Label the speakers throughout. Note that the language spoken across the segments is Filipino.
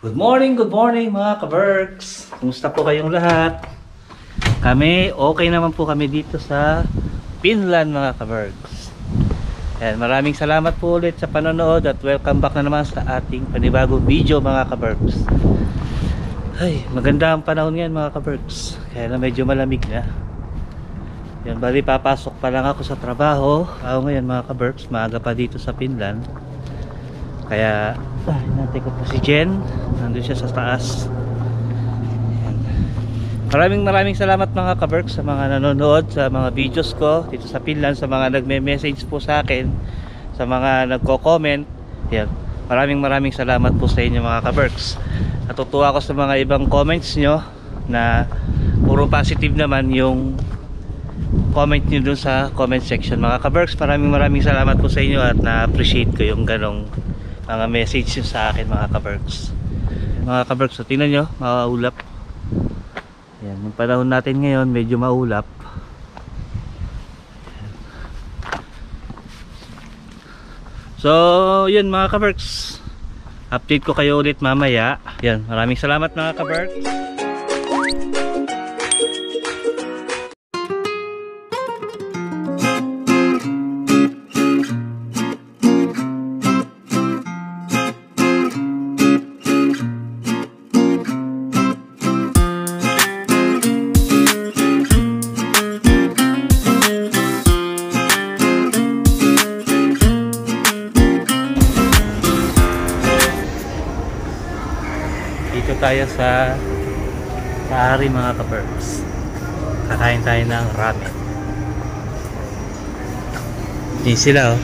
Speaker 1: Good morning mga ka-Berks! Kumusta po kayong lahat? Kami, okay naman po kami dito sa Finland mga ka-Berks. And maraming salamat po ulit sa panonood at welcome back na naman sa ating panibagong video mga ka-Berks. Ay, maganda ang panahon ngayon mga ka-Berks. Kaya na medyo malamig na. Yan, bali papasok pa lang ako sa trabaho. Ako ngayon mga ka-Berks, maaga pa dito sa Finland. Kaya hinantay ko po si Jen. Nandun siya sa taas. Maraming salamat mga ka-Berks sa mga nanonood sa mga videos ko dito sa Finland, sa mga nagme-message po sa akin, sa mga nagko-comment. Yan. Maraming salamat po sa inyo mga ka-Berks. Natutuwa ako sa mga ibang comments nyo na puro positive naman yung comment nyo dun sa comment section mga ka-Berks. Maraming salamat po sa inyo at na-appreciate ko yung ganong mga message nyo sa akin mga ka-Berks. Mga ka-Berks, so tingnan nyo, maulap. Yan, yung panahon natin ngayon medyo maulap. So yun mga ka-Berks, update ko kayo ulit mamaya. Yan, maraming salamat mga ka-Berks. Dito tayo sa Ari mga ka-Berks. Kakain tayo ng ramen. Hindi sila oh.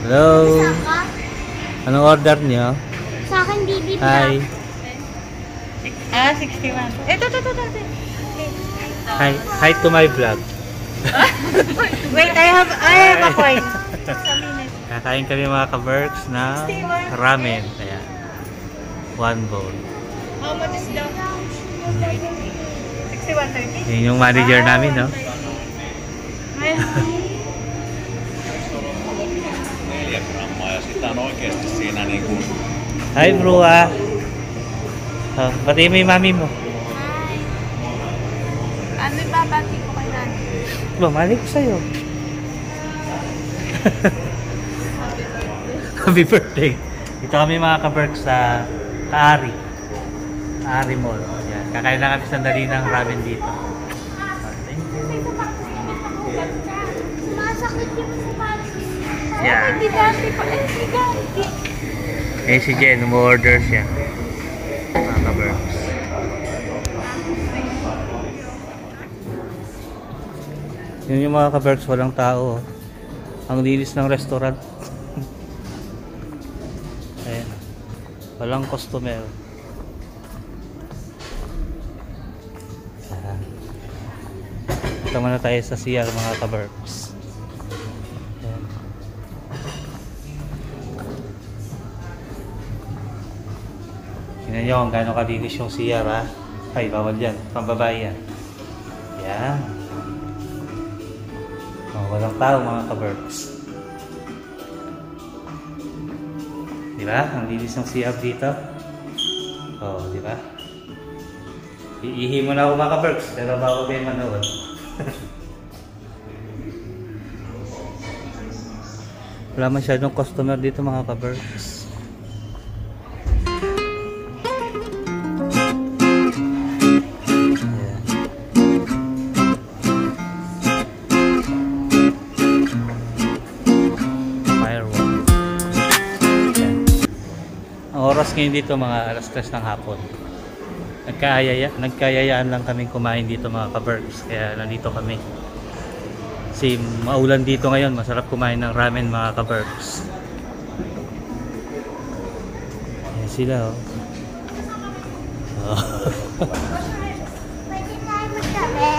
Speaker 1: Hello. Anong order niyo?
Speaker 2: Sa akin bibi
Speaker 1: Hi.
Speaker 2: 61. Ito.
Speaker 1: Hi to my vlog.
Speaker 2: Wait, I have a coin.
Speaker 1: Kakain kami mga ka-Berks na ramen. Ayan. One bowl.
Speaker 2: How much is that? 61.30.
Speaker 1: Yun yung manager namin, no? Hi, bro. Oh, pati mo yung mami mo.
Speaker 2: Ano ibabati ko kay Nani?
Speaker 1: Bumalik ko sa'yo. Happy birthday. Ito kami mga ka-Berks sa Ari Mall. Yan. Kakain lang kami sandali ng ramen dito.
Speaker 2: Masakit yung sumali.
Speaker 1: Yeah.
Speaker 2: Hindi dati pa. Hindi dati.
Speaker 1: Eh si Jen, umorder siya. Mga ka-Berks. Yun yung mga ka-Berks, walang tao. Ang linis ng restaurant. Ayan. Walang customer. Ayan. Ito muna tayo sa CR mga ka-Berks. Ayan. Tingnan nyo kung gano'ng kalinis yung CR ha. Ay, bawal yan. Pambabae yan. Ayan. Walang tao mga ka-Berks. Diba? Ang linis ng CR dito. Oh, diba? Iihi mo na ako mga ka-Berks. Pero bago kayo manood. Wala masyadong customer dito mga ka-Berks. Oras ngayon dito mga alas 3 ng hapon. Nagkayayaan lang kaming kumain dito mga ka-Berks. Kaya nandito kami. Kasi maulan dito ngayon. Masarap kumain ng ramen mga ka-Berks. Ayan sila oh.
Speaker 2: Pwede tayo magtabi.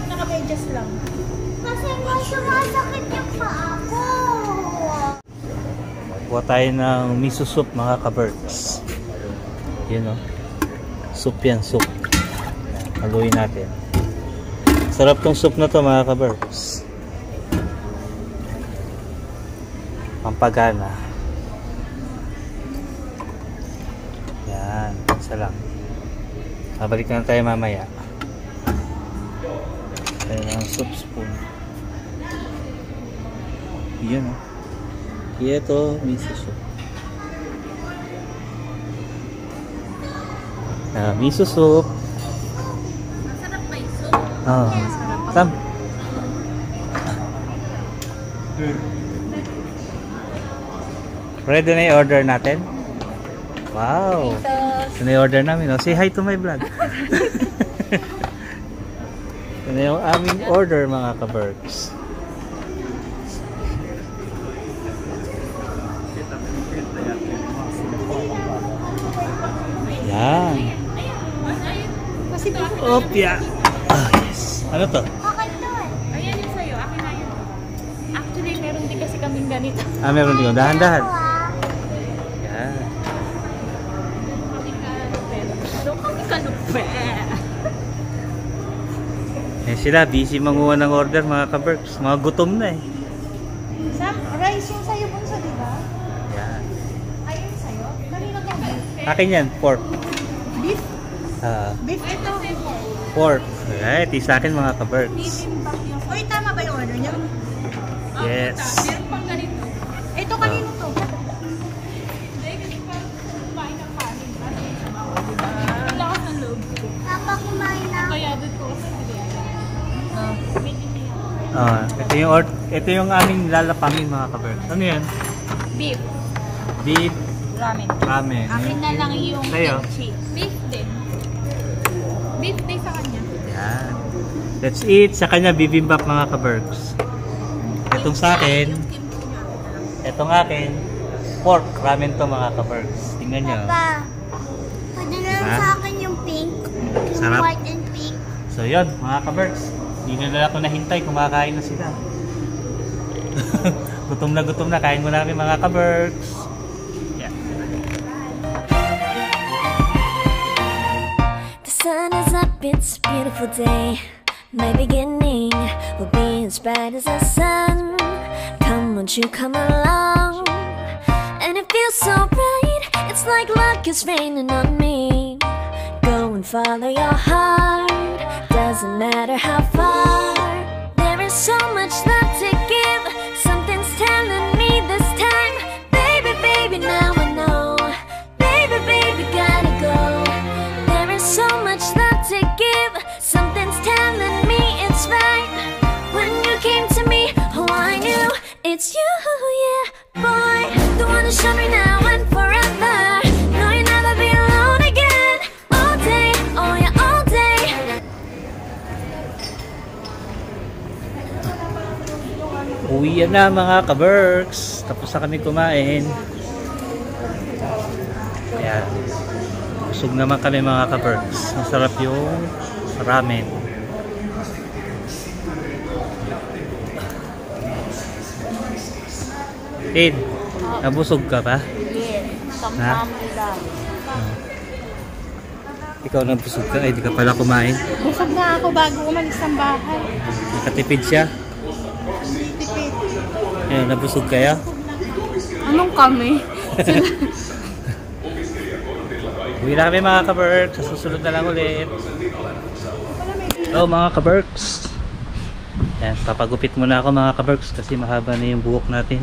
Speaker 2: Naka-medyas lang. Kasi nga sumasakit yung paa ko.
Speaker 1: Kuha tayo ng miso soup mga ka-Berks. Yun o. Soup yan, soup. Haluin natin. Sarap tong soup na to mga ka-Berks. Pampagana. Yan, isa lang. Babalik na tayo mamaya. Tayo ng soup spoon. Yan o. Ito, miso soup. Miso soup.
Speaker 2: Masarap ba yung soup?
Speaker 1: Oo. Sam. Ready na i-order natin? Wow. Ito na i-order namin. Oh. Say hi to my vlog. Ito na yung aming order mga ka-Berks. Yan. Opya. Oh, yes. Ano to?
Speaker 2: Akin to eh.
Speaker 3: Ayan yung sa'yo, akin na yun. Actually, meron din kasi kaming ganito.
Speaker 1: Meron din. Dahan-dahan.
Speaker 2: Ako ah.
Speaker 1: Yan.
Speaker 3: Ano kami kanupe?
Speaker 1: Eh sila, busy manguha ng order mga ka-Berks. Mga gutom na eh.
Speaker 2: Sam, rice yung sa'yo bunso, di ba?
Speaker 1: Yan.
Speaker 2: Ayun sa'yo? Kanino to?
Speaker 1: Akin yan, pork.
Speaker 2: Beef?
Speaker 3: Beef ito.
Speaker 1: Pork. Alright, isa akin mga ka-Berks.
Speaker 2: Uy, tama ba yung order niyo?
Speaker 1: Yes.
Speaker 3: Meron pang ganito.
Speaker 2: Ito kanino to?
Speaker 3: Hindi, kasi parang kumain ng kanin. Ang lakas ng loob.
Speaker 2: Papa, kumain na.
Speaker 3: Kaya doon ko kasi
Speaker 1: Ito yung aming lalapangin mga ka-Berks. Ano yan?
Speaker 3: beef.
Speaker 1: Beef
Speaker 3: Ramen.
Speaker 1: ramen.
Speaker 3: Akin na lang yung
Speaker 1: Sa'yo?
Speaker 3: kimchi. Beef din. Beef din sa kanya.
Speaker 1: Yan. Let's eat. Sa kanya, bibimbap mga ka-Berks. Itong sa akin, itong akin, pork ramen to mga ka-Berks. Tingnan nyo.
Speaker 2: Papa, pwede na lang
Speaker 1: Ha?
Speaker 2: sa akin yung pink. Yung
Speaker 1: Sarap.
Speaker 2: white and pink.
Speaker 1: So yun, mga ka-Berks. Hindi na ako nahintay, kumakain na sila. Gutom na, kain mo namin mga ka-Berks. Yeah.
Speaker 4: The sun is up, it's a beautiful day. My beginning will be as bright as the sun. Come, won't you come along? And it feels so bright, it's like luck is raining on me. Go and follow your heart, doesn't matter how far. There is so much love to give, something's telling me this time. Baby, baby, now I know. Baby, baby, gotta go. There is so much love to give, something's telling me it's right. When you came to me, oh I knew it's you, yeah, boy. The one to show me now and forever. No, you'll never be alone again. All day, oh yeah, all day.
Speaker 1: Uwi na mga ka-Berks. Tapos na kami kumain. Ayan. Busog naman kami mga ka-Berks. Masarap yung ramen. Tin, nabusog ka pa?
Speaker 3: Yes.
Speaker 1: Ha? Ikaw nabusog ka? Ay, di ka pala kumain.
Speaker 3: Busog na ako bago umalis ng bahay.
Speaker 1: Nakatipid siya.
Speaker 3: Tipid.
Speaker 1: Ayun, nabusog kaya?
Speaker 3: Anong kami?
Speaker 1: Uwi na kami mga ka-Berks. Sa susunod na lang ulit. Hello mga ka-Berks. Yan, papagupit muna ako mga ka-Berks kasi mahaba na yung buhok natin.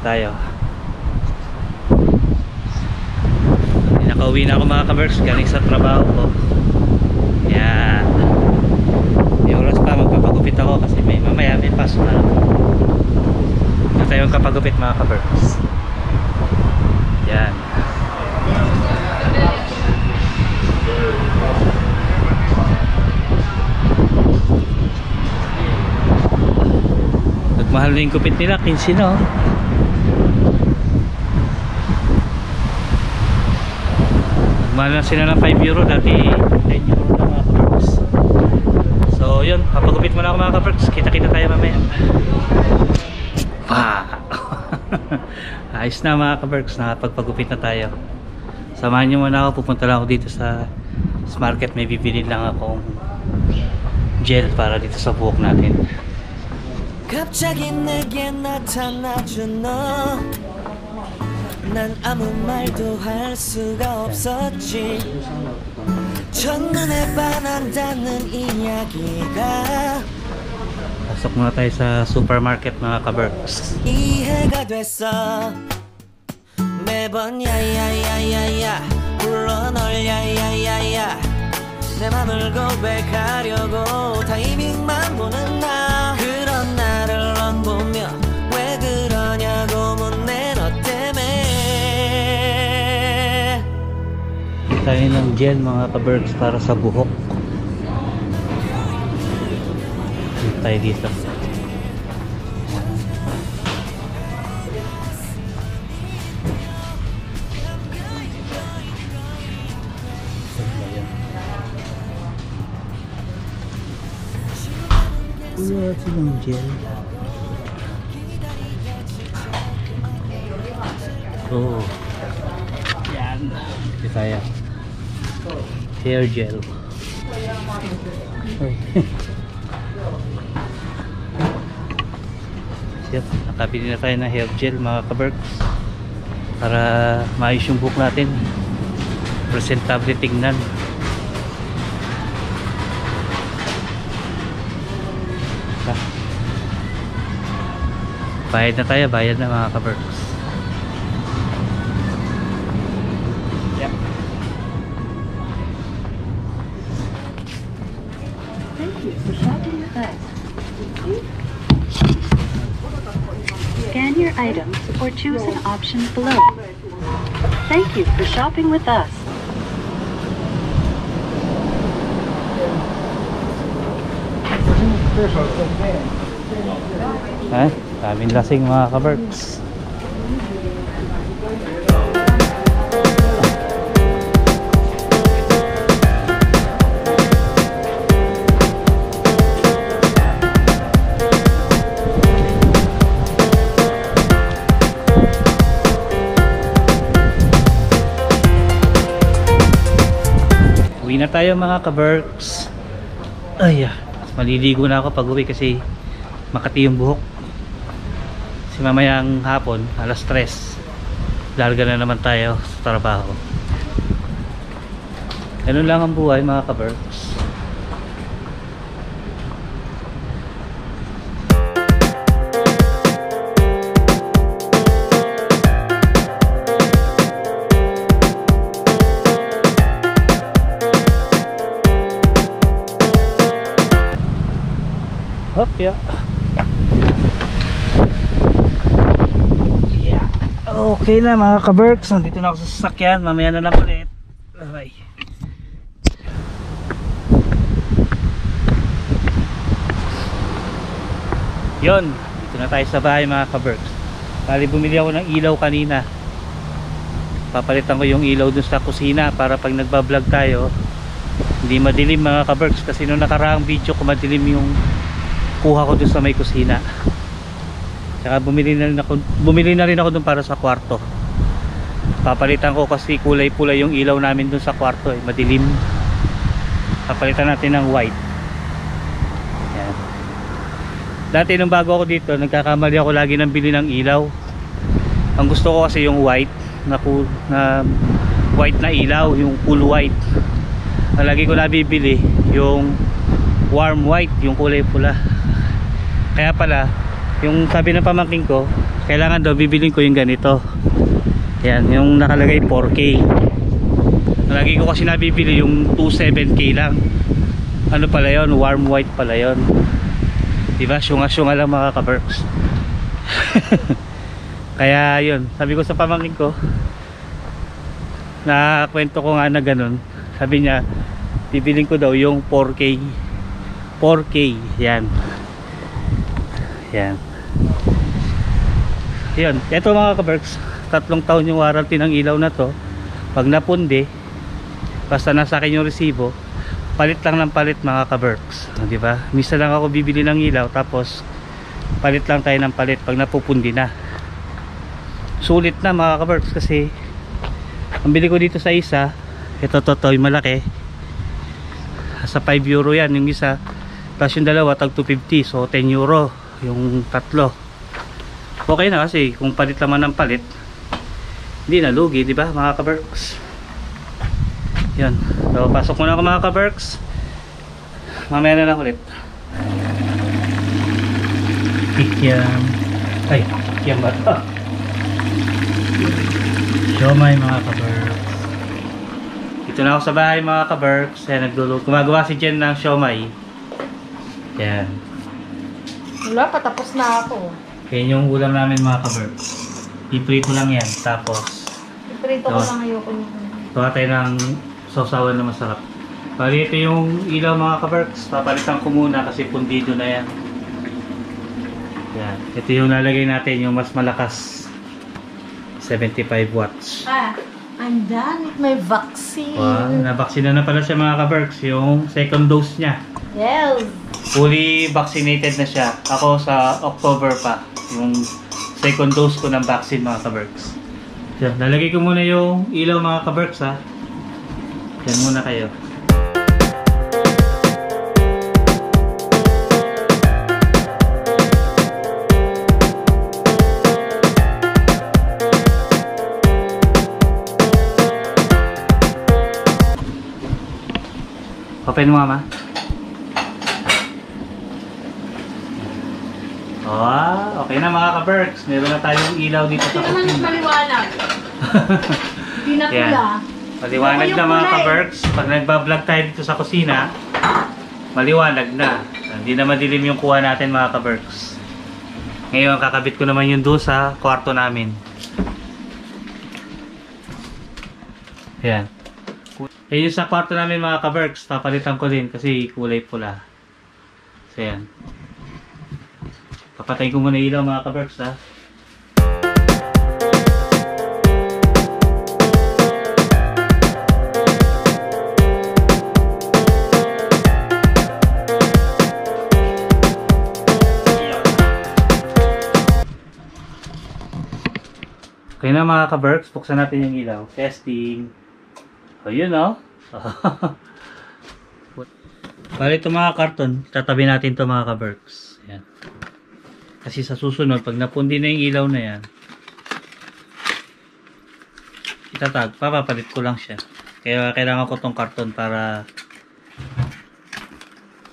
Speaker 1: Tayo. Nakauwi na ako mga ka-Berks galing sa trabaho ko. Yan. May oras pa magpapagupit ako kasi mamaya may pasok na. Ito tayong kapagupit mga ka-Berks. Yan. Nagmahal na yung gupit nila, 15 no? Nagmahal na sila ng 5 euro, dati 10 euro na mga ka-Berks. So yun, papagupit mo na ako mga ka-Berks. Kita-kita tayo mamaya. Ayos na mga ka-Berks, nakapagpagupit na tayo. Samahan nyo muna ako, pupunta lang ako dito sa market. May bibili lang akong gel para dito sa buhok natin.
Speaker 5: 갑자기 내게 나타나준 너 난 아무 말도 할 수가 없었지 첫눈에 반한다는 이야기가
Speaker 1: Pasok muna tayo sa supermarket mga ka-Berks.
Speaker 5: 이해가 됐어 매번 야야야야야 불러 널 야야야야 내 맘을 고백하려고 타이밍만 보는 나 그런 나를 넌 보며 왜 그러냐고 묻네 너 때문에
Speaker 1: Tayo ng gel mga ka-Berks para sa buhok. Dito tayo dito. Wala silang gel. Oh. Yan. Ito tayo. Hair gel. Ay. Yep, nakabili na tayo ng hair gel mga ka-Berks para maayos yung buhok natin, presentable tingnan. Bayad na tayo, bayad na mga ka-Berks. Yep.
Speaker 6: Thank you for shopping with us. Scan your items or choose an option below. Thank you for shopping with us.
Speaker 1: Ha? Daming lasing mga ka-Berks. Uwi na tayo mga ka-Berks. Ay, maliligo na ako pag uwi kasi makati yung buhok. Kasi mamayang hapon, alas 3, larga na naman tayo sa trabaho. Ganun lang ang buhay mga ka-Berks. Hop, yeah. Okay na mga ka-Berks, nandito na ako sa sasakyan, mamaya na lang ulit. Bye. Yun, dito na tayo sa bahay mga ka-Berks. Bali bumili ako ng ilaw kanina. Papalitan ko yung ilaw dun sa kusina para pag nagbablog tayo hindi madilim mga ka-Berks, kasi nung nakaraang video ko madilim yung kuha ko dun sa may kusina. Saka bumili na rin ako dun para sa kwarto. Papalitan ko kasi kulay pula yung ilaw namin dun sa kwarto, madilim. Papalitan natin ng white. Yan. Dati nung bago ako dito, nagkakamali ako lagi ng bili ng ilaw. Ang gusto ko kasi yung white na white na ilaw, yung cool white. Ang lagi ko nabibili yung warm white, yung kulay pula. Kaya pala yung sabi ng pamangkin ko, kailangan daw bibilin ko yung ganito. Yan, yung nakalagay 4K. Lagi ko kasi nabibili yung 27K lang. Ano pala yon? Warm white pala yon. Diba? Syunga-syunga lang mga ka-Berks. Kaya yun, sabi ko sa pamangkin ko, na kwento ko nga na ganun. Sabi niya, bibilin ko daw yung 4K. 4K, yan. Yan. Yun, ito mga ka-Berks, 3 taon yung warranty ng ilaw na to. Pag napundi, basta nasa akin yung resibo, palit lang ng palit mga ka-Berks, di ba? Misa lang ako bibili ng ilaw, tapos palit lang tayo ng palit pag napupundi na. sulit na mga kaberks, kasi ang bili ko dito sa isa, ito yung malaki, sa 5 euro yan yung isa, tapos yung dalawa tag 250, so 10 euro yung tatlo. Okay na, kasi kung palit naman ng palit, hindi na lugi, di ba mga kaberks? Yan, so pasok muna ako mga kaberks, mamaya na lang ulit. Kikiam, ay kikiam ba ito? Siomay mga kaberks. Dito na ako sa bahay mga kaberks. Ayan, gumagawa si Jen ng siomay. Ayan.
Speaker 3: Wala, patapos na ako.
Speaker 1: Ayan yung ulam namin mga kaberks. Iprito lang yan. Tapos
Speaker 3: Iprito ko lang, ayoko nyo.
Speaker 1: gawa tayo ng sausawan na masarap. Bali ito yung ilaw mga kaberks. Papalitan ko muna kasi pundido na yan. Ayan. Ito yung lalagay natin, yung mas malakas. 75 watts.
Speaker 3: I'm done with my vaccine.
Speaker 1: Wow, nabaksina na pala siya mga kaberks. Yung second dose niya.
Speaker 3: Yes.
Speaker 1: Fully vaccinated na siya. Ako sa October pa. Yung second dose ko ng vaccine mga kaberks. So, nalagay ko muna yung ilaw mga kaberks ha. Yan muna kayo. Open mo mama. Oh, okay na mga kaberks. Meron na tayong ilaw dito sa
Speaker 3: Hindi naman
Speaker 1: kusina.
Speaker 3: maliwanag. Hindi na
Speaker 1: Yan.
Speaker 3: pula.
Speaker 1: Maliwanag na mga kaberks. Pag nagbablog tayo dito sa kusina, maliwanag na. Hindi na madilim yung kuha natin mga kaberks. Ngayon kakabit ko naman yung doon sa kwarto namin. Ayan. Yung sa kwarto namin mga kaberks, papalitan ko din kasi kulay pula. So yan. Papatay ko muna ilaw mga kaberks ha. Okay na mga kaberks, buksan natin yung ilaw. Testing. O yun o. Bali ito mga karton, tatabi natin ito mga kaberks. Ayan. Kasi sa susunod, pag napundi na yung ilaw na yan, itatag, papapalit ko lang siya. Kaya kailangan ko tong karton para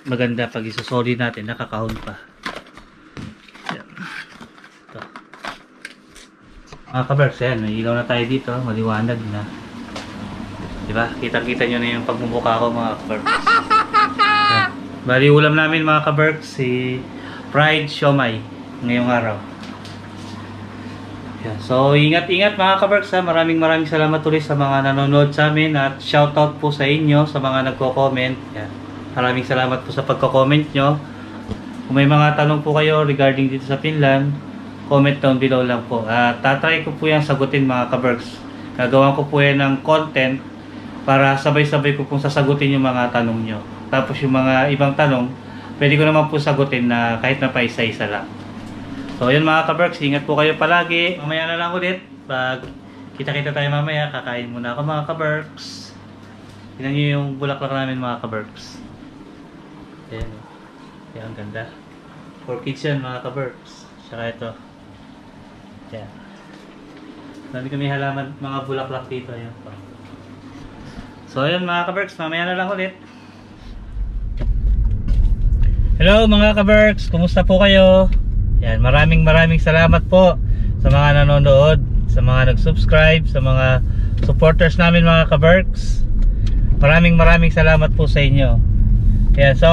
Speaker 1: maganda pag isosolid natin, nakakahon pa. Ayan. Ito. Mga kaberks, ayan, may ilaw na tayo dito, maliwanag na. Diba? Kita-kita nyo na yung pagmumukha ko mga kaberks. Bali ulam namin mga kaberks, si fried siomay ngayong araw. Yeah. So ingat-ingat mga kaberks ha. Maraming salamat ulit sa mga nanonood sa amin at shoutout po sa inyo sa mga nagko-comment. Yeah. Maraming salamat po sa pagko-comment nyo. Kung may mga tanong po kayo regarding dito sa Finland, comment down below lang po. Tatry ko po yan sagutin mga kaberks. Gagawa ko po yan ng content para sabay-sabay ko pong sasagutin yung mga tanong nyo. Tapos yung mga ibang tanong, pwede ko naman po sagutin na kahit na pa isa-isa lang. So yun mga kaberks, ingat po kayo palagi. Mamaya na lang ulit. Pag kita-kita tayo mamaya, kakain muna ako mga kaberks. Tignan nyo yung bulaklak namin mga kaberks. Ayan o. Ayan, ang ganda. For kids yan mga kaberks. Saka ito. Ayan. Dami kami halaman mga bulaklak dito. Ayan po. So ayun mga kaberks, mamaya na lang ulit. Hello mga kaberks, kumusta po kayo? Yan, maraming salamat po sa mga nanonood, sa mga nag-subscribe, sa mga supporters namin mga kaberks. Maraming salamat po sa inyo. Yan, so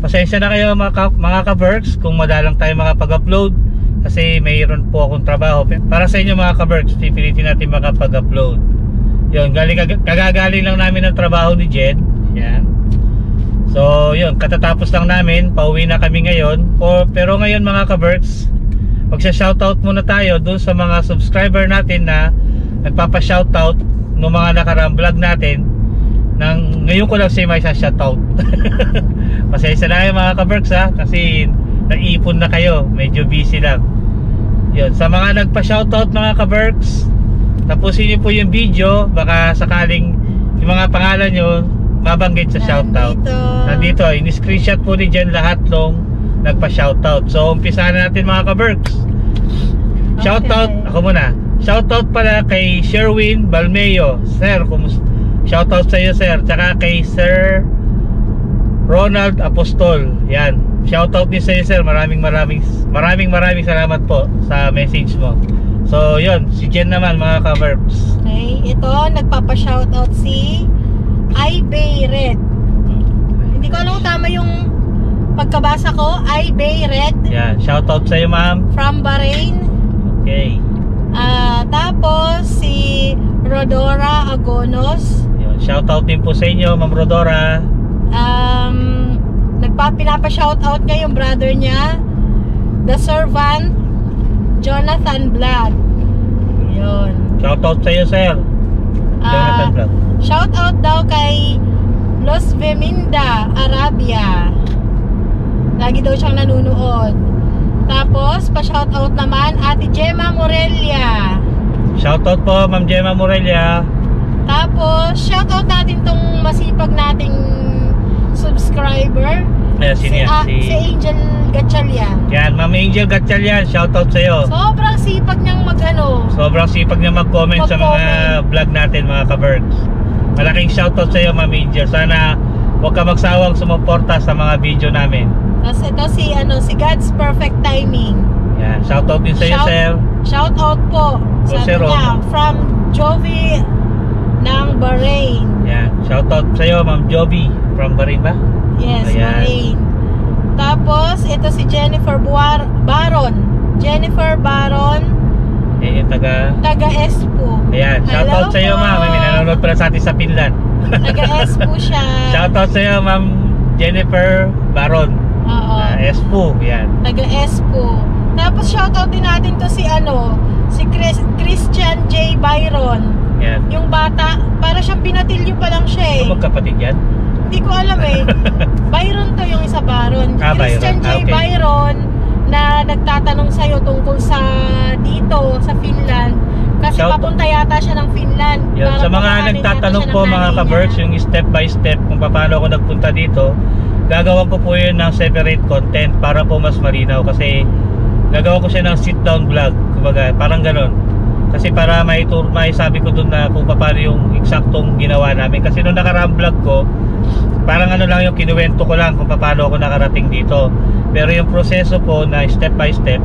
Speaker 1: pasensya na kayo mga kaberks kung madalang tayo makapag-upload kasi mayroon po akong trabaho. Para sa inyo mga kaberks, pipilitin natin makapag-upload. Yun, kagagaling lang namin ng trabaho ni Jen. Yan. So, yun, katatapos lang namin. Pauwi na kami ngayon. Pero ngayon mga kaberks, magsa-shoutout muna tayo dun sa mga subscriber natin na nagpapa-shoutout ng mga nakaraang vlog natin. Ngayon ko lang siya may sa-shoutout. Pasensya na kayo mga kaberks ha, kasi naipon na kayo. Medyo busy lang. Yun, sa mga nagpa-shoutout mga ka-Berks, tapusin niyo po yung video, baka sakaling yung mga pangalan nyo mabanggit sa shoutout. Nandito, in-screenshot po ni Jen lahat nung nagpa-shoutout. So, umpisa na natin mga ka-Berks. Shoutout, ako muna. Shoutout pala kay Sherwin Balmeo. Sir, shoutout sa iyo, sir. Tsaka kay Sir Ronald Apostol. Yan. Shoutout din sa iyo, sir. Maraming salamat po sa message mo. So, yun. Si Jen naman, mga ka-Verbs.
Speaker 3: Okay, ito, nagpapa-shoutout si Ibay Red. Hindi ko alam kung tama yung pagkabasa ko. Ibay Red.
Speaker 1: Yan. Shoutout sa iyo, ma'am.
Speaker 3: From Bahrain.
Speaker 1: Okay.
Speaker 3: Tapos, si Rodora Agonos.
Speaker 1: Yun. Shoutout din po sa inyo, ma'am Rodora.
Speaker 3: Pinapa-shoutout niya yung brother niya, The Servant, Jonathan Vlog. Yun.
Speaker 1: Shoutout sa iyo, sir. Jonathan Vlog.
Speaker 3: Shoutout daw kay Los Veminda, Arabia. Lagi daw siyang nanunood. Tapos, pa-shoutout naman, Ate Gemma Morelia.
Speaker 1: Shoutout po, Ma'am Gemma Morelia.
Speaker 3: Tapos, shoutout natin tong masipag nating subscriber.
Speaker 1: Sino yan?
Speaker 3: Si Angel Gatchalian.
Speaker 1: Yan, Ma'am Angel Gatchalian, shoutout sa'yo.
Speaker 3: Sobrang sipag niyang
Speaker 1: Sobrang sipag niya mag-comment sa mga vlog natin, mga ka-Berks. Malaking shoutout sa'yo, Ma'am Angel. Sana huwag ka magsawang sumuporta sa mga video namin.
Speaker 3: Tapos ito si God's Perfect Timing.
Speaker 1: Yan, shoutout din sa'yo, sir.
Speaker 3: Shoutout po. Sabi niya, from Jovi ng Bahrain.
Speaker 1: Yan, shoutout sa'yo, Ma'am Jovi. From Bahrain ba?
Speaker 3: Yes,
Speaker 1: ayan.
Speaker 3: Bahrain. Tapos, ito si Jennifer Baron. Jennifer Baron.
Speaker 1: Yan yung
Speaker 3: taga Espoo.
Speaker 1: Ayan, shoutout sa iyo, ma'am. May nanonood pala sa atin sa Finland.
Speaker 3: Taga Espoo siya.
Speaker 1: Shoutout sa iyo, ma'am Jennifer Baron.
Speaker 3: Oo.
Speaker 1: Espoo, yan.
Speaker 3: Taga Espoo. Tapos shoutout din natin to si Christian J. Byron.
Speaker 1: Yan.
Speaker 3: Yung bata, para siyang binatilyo pa lang siya eh.
Speaker 1: Ano magkapatid yan?
Speaker 3: Hindi ko alam eh. Byron to yung isa Baron. Christian
Speaker 1: Byron.
Speaker 3: J. Byron na nagtatanong sa'yo tungkol sa dito, sa Finland. Kasi papunta yata siya ng Finland.
Speaker 1: Yan. Sa mga nagtatanong po mga ka-Berks, yung step by step kung paano ako nagpunta dito, gagawa ko po yun ng separate content para po mas malinaw. Kasi gagawa ko siya ng sit down vlog. Kumbaga, parang ganon. Kasi para may sabi ko dun na kung paano yung eksaktong ginawa namin. Kasi nung nakaraang vlog ko, parang ano lang yung kinuwento ko lang kung paano ako nakarating dito. Pero yung proseso po na step by step,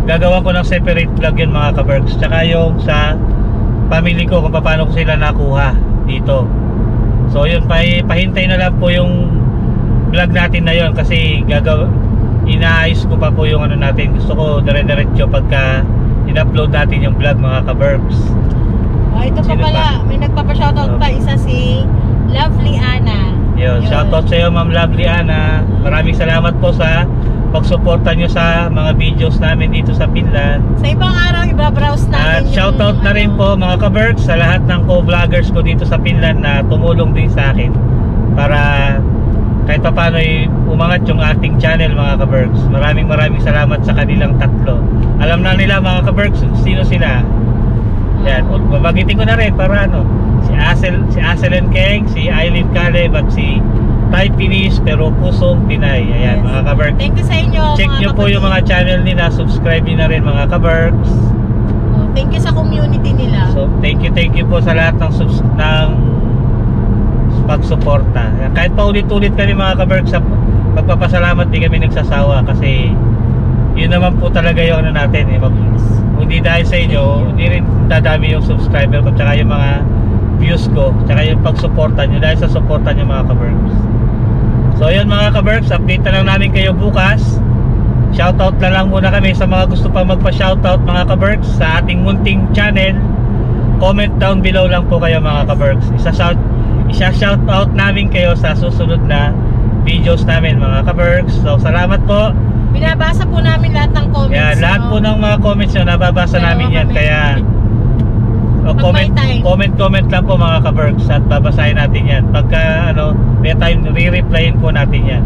Speaker 1: gagawa ko ng separate vlog yun mga ka-Berks. Tsaka yung sa family ko kung paano ko sila nakuha dito. So yun, pahintay na lang po yung vlog natin na yun. Kasi inaayos ko pa po yung ano natin. Gusto ko dire-diretso pagka in-upload natin yung vlog mga ka-Berks.
Speaker 3: Ito pa pala, may nagpapa-shoutout pa, isa si Lovely Anna.
Speaker 1: Yun. Shoutout sa iyo, Ma'am Lovely Anna. Maraming salamat po sa pagsuporta nyo sa mga videos namin dito sa Finland.
Speaker 3: Sa ibang araw, ibabrowse natin.
Speaker 1: At shoutout na rin po mga ka-Berks sa lahat ng co-vloggers ko dito sa Finland na tumulong din sa akin para kahit pa paano umangat yung ating channel mga ka-Berks. Maraming salamat sa kanilang tatlo. Alam na nila mga ka-Berks sino sila. Yan, babagitin ko na rin para si Aselen Keng, si Aileen Caleb at si Thai Finish pero pusong Pinay. Ayan, yes. Mga ka-Berks.
Speaker 3: Thank you sa inyo.
Speaker 1: Check nyo po yung mga channel nila, subscribe nyo na rin mga ka-Berks.
Speaker 3: Thank you sa community nila.
Speaker 1: So, thank you po sa lahat ng pagsuporta. Kahit pa ulit-ulit kami mga ka-Berks sa pagpapasalamat, di kami nagsasawa kasi yun naman po talaga yung ano natin hindi dahil sa inyo, hindi rin dadami yung subscriber ko tsaka yung mga views ko tsaka yung pagsuporta nyo dahil sa suporta nyo mga ka-Berks. So yun mga ka-Berks, update na lang namin kayo bukas. Shoutout na lang muna kami sa mga gusto pa magpa-shoutout mga ka-Berks sa ating munting channel. Comment down below lang po kayo mga ka-Berks. Isa-shoutout namin kayo sa susunod na videos namin mga ka-Berks. So salamat po.
Speaker 3: Binabasa po namin lahat ng comments.
Speaker 1: Yeah, lahat po ng mga comments nyo nababasa namin yan. Kaya comment lang po mga ka-Berks at babasahin natin yan. Pagka may time re-replyin po natin yan.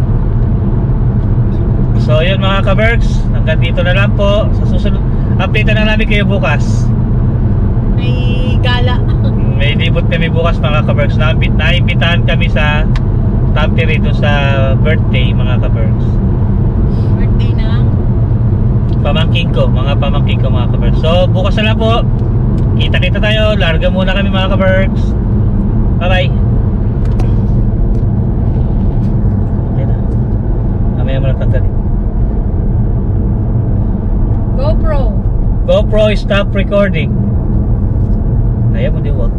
Speaker 1: So yun mga ka-Berks, hanggang dito na lang po. Sa susunod Update na namin kayo bukas.
Speaker 3: May gala.
Speaker 1: May libot kami bukas mga kabergs. Naimbitahan kami sa Tampere doon sa birthday mga kabergs.
Speaker 3: Birthday ng
Speaker 1: Pamangking ko mga kabergs. So bukas na lang po. Kita-kita tayo. Larga muna kami mga kabergs. Bye bye. Okay na. Mamaya mo lang tanggalin.
Speaker 3: GoPro
Speaker 1: Stop recording. Ayaw mo di wag.